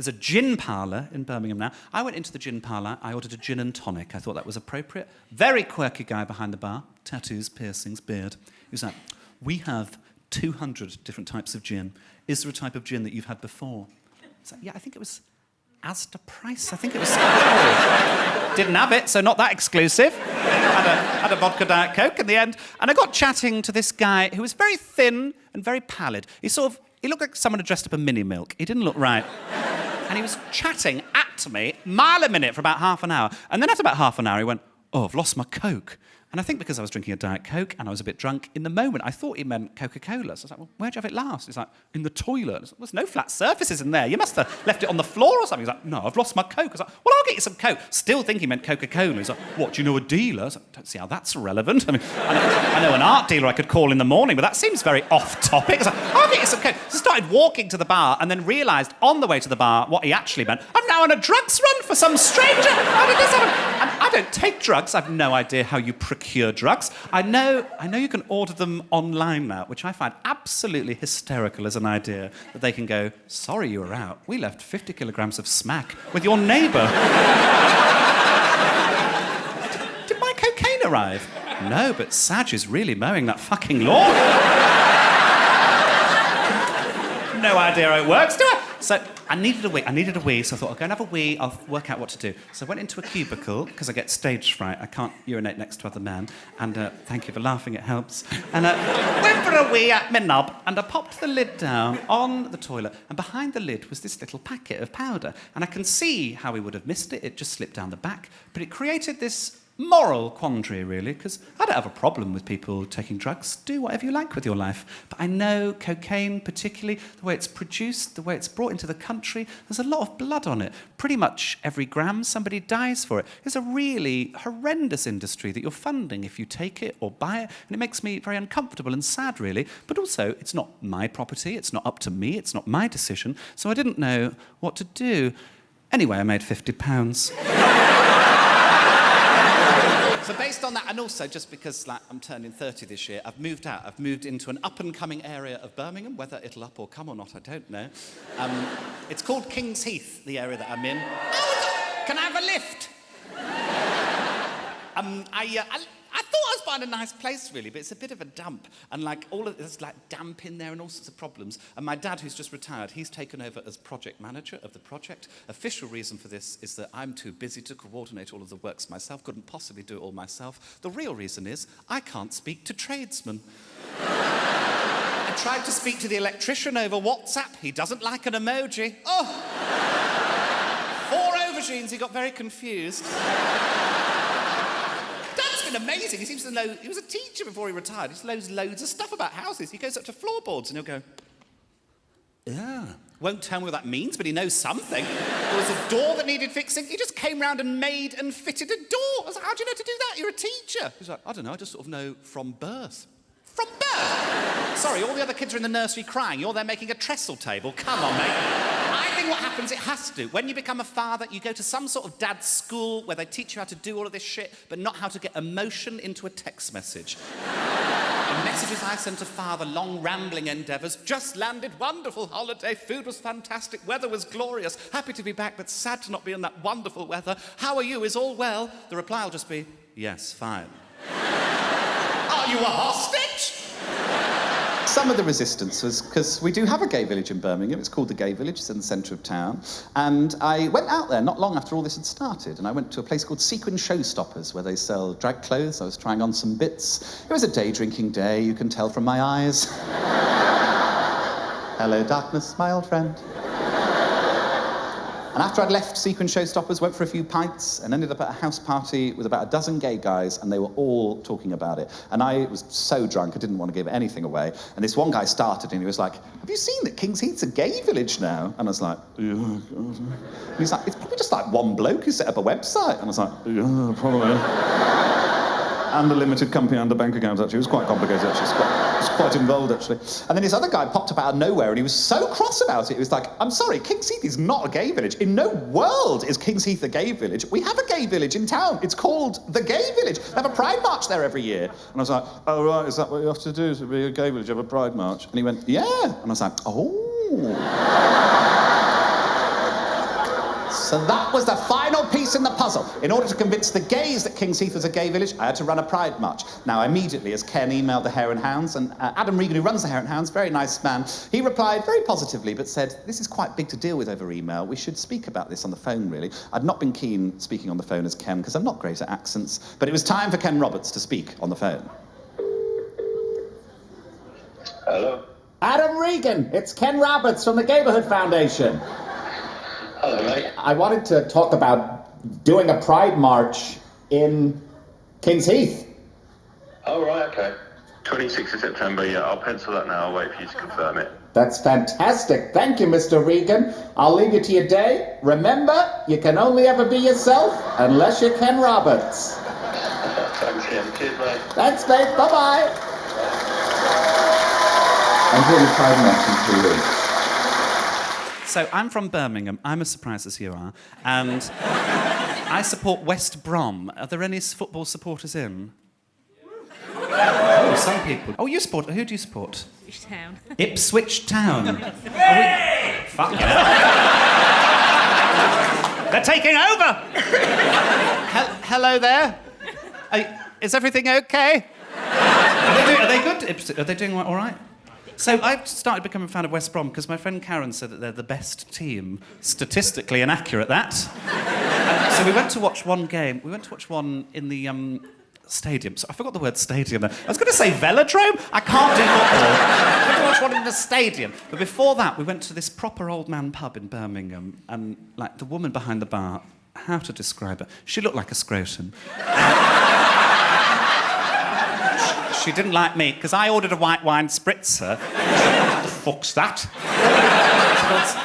There's a gin parlour in Birmingham now. I went into the gin parlour, I ordered a gin and tonic. I thought that was appropriate. Very quirky guy behind the bar, tattoos, piercings, beard. He was like, we have 200 different types of gin. Is there a type of gin that you've had before? I was like, yeah, I think it was Asda Price. I think it was... Didn't have it, so not that exclusive. Had a vodka Diet Coke in the end. And I got chatting to this guy who was very thin and very pallid. He looked like someone had dressed up a mini milk. He didn't look right. And he was chatting at me, mile a minute, for about half an hour. And then after about half an hour, he went, oh, I've lost my Coke. And I think because I was drinking a Diet Coke and I was a bit drunk, in the moment, I thought he meant Coca-Cola. So I was like, well, where'd you have it last? He's like, in the toilet. I was like, there's no flat surfaces in there. You must have left it on the floor or something. He's like, no, I've lost my Coke. I was like, well, I'll get you some Coke. Still thinking he meant Coca-Cola. He's like, what, do you know a dealer? I was like, don't see how that's relevant. I mean, I know an art dealer I could call in the morning, but that seems very off-topic. I was like, I'll get you some Coke. So I started walking to the bar and then realised on the way to the bar what he actually meant. I'm now on a drugs run for some stranger. How did this happen? And I don't take drugs. I've no idea how you procure drugs. I know you can order them online now, which I find absolutely hysterical as an idea, that they can go, sorry you were out. We left 50 kilograms of smack with your neighbour. Did my cocaine arrive? No, but Saj is really mowing that fucking lawn. No idea how it works, do I? So I needed a wee, so I thought, I'll go and have a wee, I'll work out what to do. So I went into a cubicle, because I get stage fright, I can't urinate next to other men, and thank you for laughing, it helps. And went for a wee at my knob, and I popped the lid down on the toilet, and behind the lid was this little packet of powder. And I can see how he would have missed it just slipped down the back, but it created this moral quandary, really, because I don't have a problem with people taking drugs. Do whatever you like with your life. But I know cocaine, particularly, the way it's produced, the way it's brought into the country, there's a lot of blood on it. Pretty much every gram somebody dies for it. It's a really horrendous industry that you're funding if you take it or buy it, and it makes me very uncomfortable and sad, really. But also, it's not my property, it's not up to me, it's not my decision, so I didn't know what to do. Anyway, I made £50. So based on that, and also just because I'm turning 30 this year, I've moved out. I've moved into an up-and-coming area of Birmingham. Whether it'll up or come or not, I don't know. It's called King's Heath, the area that I'm in. Oh, can I have a lift? I thought I was buying a nice place, really, but it's a bit of a dump. And there's damp in there and all sorts of problems. And my dad, who's just retired, he's taken over as project manager of the project. Official reason for this is that I'm too busy to coordinate all of the works myself, couldn't possibly do it all myself. The real reason is I can't speak to tradesmen. I tried to speak to the electrician over WhatsApp. He doesn't like an emoji. Oh! 4 aubergines, he got very confused. Amazing. He seems to know. He was a teacher before he retired. He knows loads of stuff about houses. He goes up to floorboards and he'll go, yeah. Won't tell me what that means, but he knows something. There was a door that needed fixing. He just came round and made and fitted a door. I was like, how do you know to do that? You're a teacher. He's like, I don't know. I just sort of know from birth. From birth? Sorry, all the other kids are in the nursery crying. You're there making a trestle table. Come on, mate. I think what happens, it has to. When you become a father, you go to some sort of dad's school where they teach you how to do all of this shit, but not how to get emotion into a text message. The messages I sent to father, long rambling endeavours, just landed, wonderful holiday, food was fantastic, weather was glorious, happy to be back, but sad to not be in that wonderful weather. How are you? Is all well? The reply will just be, yes, fine. Are you a hostage? Some of the resistance was because we do have a gay village in Birmingham. It's called the Gay Village. It's in the centre of town. And I went out there not long after all this had started, and I went to a place called Sequin Showstoppers, where they sell drag clothes. I was trying on some bits. It was a day-drinking day, you can tell from my eyes. Hello, darkness, my old friend. And after I'd left Sequin Showstoppers, went for a few pints and ended up at a house party with about a dozen gay guys, and they were all talking about it. And I was so drunk, I didn't want to give anything away. And this one guy started, and he was like, have you seen that King's Heath's a gay village now? And I was like, yeah. And he's like, it's probably just one bloke who set up a website. And I was like, yeah, probably. And a limited company and a bank account, actually. It was quite complicated, actually. It was quite involved, actually. And then this other guy popped up out of nowhere, and he was so cross about it. He was like, I'm sorry, King's Heath is not a gay village. In no world is King's Heath a gay village. We have a gay village in town. It's called the Gay Village. They have a pride march there every year. And I was like, oh, right, is that what you have to do to be a gay village, have a pride march? And he went, yeah. And I was like, oh. So that was the final piece in the puzzle. In order to convince the gays that King's Heath was a gay village, I had to run a pride march. Now, immediately, as Ken emailed the Hare and Hounds, and Adam Regan, who runs the Hare and Hounds, very nice man, he replied very positively, but said, this is quite big to deal with over email. We should speak about this on the phone, really. I'd not been keen speaking on the phone as Ken, because I'm not great at accents, but it was time for Ken Roberts to speak on the phone. Hello? Adam Regan, it's Ken Roberts from the Gayborhood Foundation. Hello, mate. I wanted to talk about doing a pride march in King's Heath. Oh, right, okay. 26th of September, yeah, I'll pencil that now. I'll wait for you to confirm it. That's fantastic. Thank you, Mr. Regan. I'll leave you to your day. Remember, you can only ever be yourself unless you're Ken Roberts. Thanks, Ken. Cheers, mate. Thanks, mate. Bye-bye. I'm doing a pride march in 3 weeks. So I'm from Birmingham. I'm as surprised as you are. And I support West Brom. Are there any football supporters in? Oh, some people. Oh, you support... Who do you support? Ipswich Town. Ipswich Town. Fuck yeah. They're taking over! Hello there. Is everything okay? Are they good? Are they doing all right? So I started becoming a fan of West Brom because my friend Karen said that they're the best team, statistically inaccurate that. So we went to watch one game. We went to watch one in the stadium. So I forgot the word stadium there. I was going to say velodrome. I can't do football. I went to watch one in the stadium. But before that, we went to this proper old man pub in Birmingham. And like the woman behind the bar, how to describe her? She looked like a scrotum. She didn't like me, because I ordered a white wine spritzer. What the fuck's that?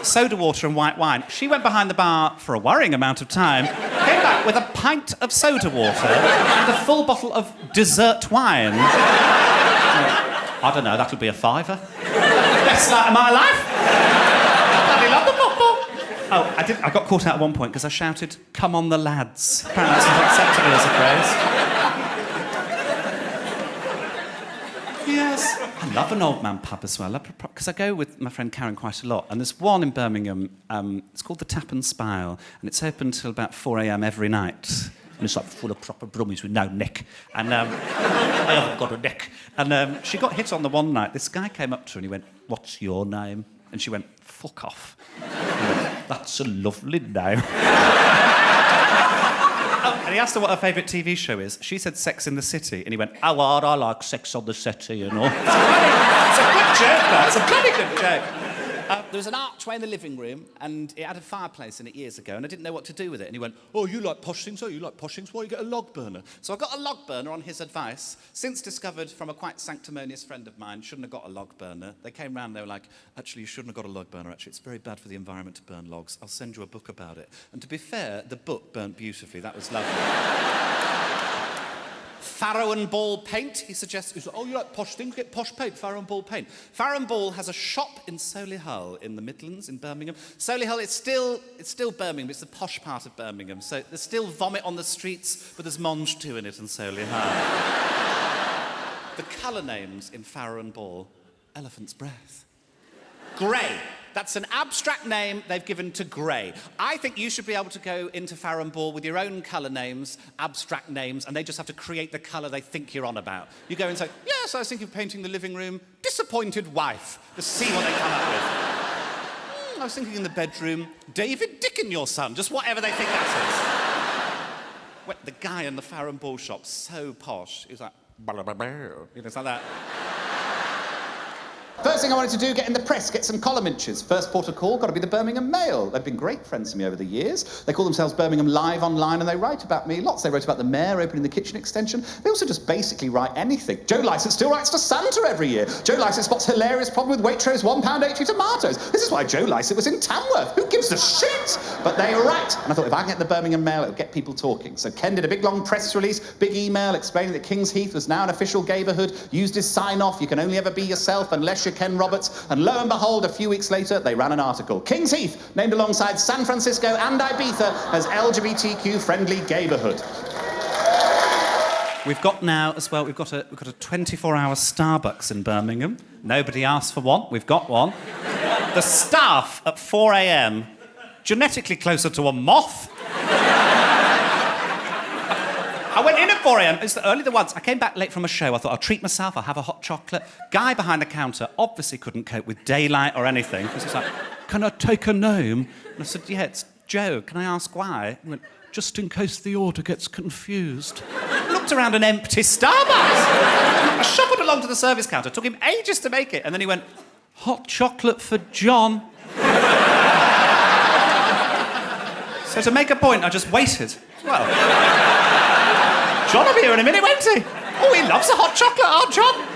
Soda water and white wine. She went behind the bar for a worrying amount of time, came back with a pint of soda water and a full bottle of dessert wine. I don't know, that'll be a £5. Best night of my life. Bloody love the football. Oh, I got caught out at one point because I shouted, "Come on the lads." Apparently that's not acceptable as a phrase. Yes. I love an old man pub as well, because I go with my friend Karen quite a lot. And there's one in Birmingham, it's called the Tap and Spile, and it's open till about 4 a.m. every night. And it's like full of proper brummies with no neck. And I haven't got a neck. And she got hit on the one night. This guy came up to her and he went, "What's your name?" And she went, "Fuck off." He went, "That's a lovely name." And he asked her what her favourite TV show is. She said Sex in the City. And he went, "Oh, well, I like Sex on the City, you know." It's a good joke, that. It's a bloody good joke. There was an archway in the living room, and it had a fireplace in it years ago, and I didn't know what to do with it. And he went, "Oh, you like posh things? Oh, you like posh things? Why don't you get a log burner?" So I got a log burner on his advice, since discovered from a quite sanctimonious friend of mine, shouldn't have got a log burner. They came round, they were like, "Actually, you shouldn't have got a log burner, actually. It's very bad for the environment to burn logs. I'll send you a book about it." And to be fair, the book burnt beautifully. That was lovely. Farrow and Ball paint, he suggests. He's like, "Oh, you like posh things? Get posh paint, Farrow and Ball paint." Farrow and Ball has a shop in Solihull in the Midlands, in Birmingham. Solihull, it's still Birmingham, it's the posh part of Birmingham. So there's still vomit on the streets, but there's Monge 2 in it in Solihull. The colour names in Farrow and Ball: Elephant's Breath. Grey. That's an abstract name they've given to grey. I think you should be able to go into Farrow and Ball with your own colour names, abstract names, and they just have to create the colour they think you're on about. You go and say, "Yes, I was thinking of painting the living room disappointed wife." Just see what they come up with. I was thinking in the bedroom, David Dickon, your son. Just whatever they think that is. Well, the guy in the Farrow and Ball shop, so posh, he was like, "Blah, blah, blah," you know, it's like that. First thing I wanted to do, get in the press, get some column inches. First port of call, got to be the Birmingham Mail. They've been great friends to me over the years. They call themselves Birmingham Live online, and they write about me lots. They wrote about the mayor opening the kitchen extension. They also just basically write anything. Joe Lycett still writes for Santa every year. Joe Lycett spots hilarious problem with Waitrose £1.80 tomatoes. This is why Joe Lycett was in Tamworth. Who gives a shit? But they write. And I thought, if I can get the Birmingham Mail, it'll get people talking. So Ken did a big long press release, big email explaining that King's Heath was now an official gayborhood, used his sign-off, "You can only ever be yourself unless you're Ken Roberts." And lo and behold, a few weeks later, they ran an article. King's Heath, named alongside San Francisco and Ibiza as LGBTQ-friendly gayborhood. We've got now, as well, we've got a 24-hour Starbucks in Birmingham. Nobody asked for one. We've got one. The staff at 4 a.m. genetically closer to a moth. I went in at 4 a.m. It's only the once. I came back late from a show. I thought, I'll treat myself. I'll have a hot chocolate. Guy behind the counter obviously couldn't cope with daylight or anything. He was like, can I take a name? And I said, yeah, it's Joe. Can I ask why? He went, just in case the order gets confused. Looked around an empty Starbucks. I shuffled along to the service counter. Took him ages to make it. And then he went, hot chocolate for John. So to make a point, I just waited. Well... John will be here in a minute, won't he? Oh, he loves a hot chocolate, our John.